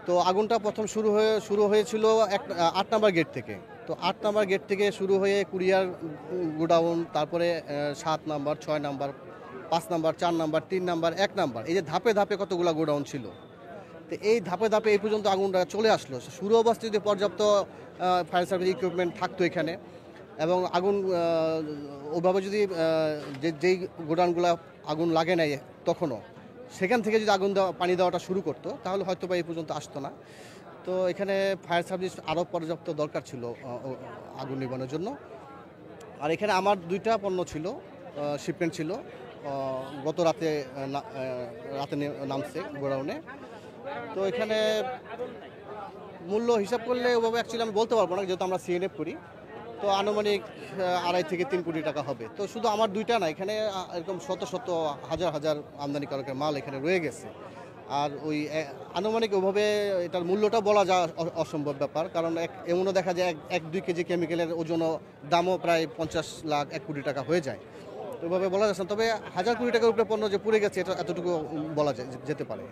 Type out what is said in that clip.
তো আগুনটা প্রথম শুরু হয়েছিল ৮ নাম্বার গেট থেকে। তো ৮ নাম্বার গেট থেকে শুরু হয়ে কুরিয়ার গোডাউন, তারপরে ৭ number, ৬ number, ৫ number, ৪ number, ৩ number, ১ number, এই যে ধাপে ধাপে কতগুলা গোডাউন ছিল। তো এই ধাপে ধাপে এই পর্যন্ত আগুনটা চলে আসলো। শুরু অবস্থায় যদি পর্যাপ্ত ফায়ার সার্ভিস ইকুইপমেন্ট থাকতো এখানে, এবং আগুন ওভাবে যদি যেই গোডাউনগুলো আগুন লাগে নাই তখনও, সেখান থেকে যদি পানি দেওয়াটা শুরু করতো, তাহলে হয়তো বা এই পর্যন্ত আসতো না। তো এখানে ফায়ার সার্ভিস আরও পর্যাপ্ত দরকার ছিল আগুন নিবানোর জন্য। আর এখানে আমার 2টা পণ্য ছিল, শিপমেন্ট ছিল, গত রাতে নামছে গোডাউনে। তো এখানে মূল্য হিসাব করলে ওভাবে অ্যাকচুয়ালি আমি বলতে পারবো না, যেহেতু আমরা সিএনএফ করি। তো আনুমানিক 2.5 থেকে 3 কোটি টাকা হবে। তো শুধু আমার 2টা না, এখানে এরকম শত শত হাজার হাজার আমদানিকারকের মাল এখানে রয়ে গেছে। আর ওই আনুমানিক ওভাবে এটার মূল্যটা বলা যা অসম্ভব ব্যাপার, কারণ এমনও দেখা যায় 1-2 কেজি কেমিক্যালের ওজনও দামও প্রায় 50 লাখ 1 কোটি টাকা হয়ে যায়। তো ওইভাবে বলা যাচ্ছে না, তবে হাজার কোটি টাকার উপরে পণ্য যে পুড়ে গেছে এটা এতটুকু বলা যেতে পারে।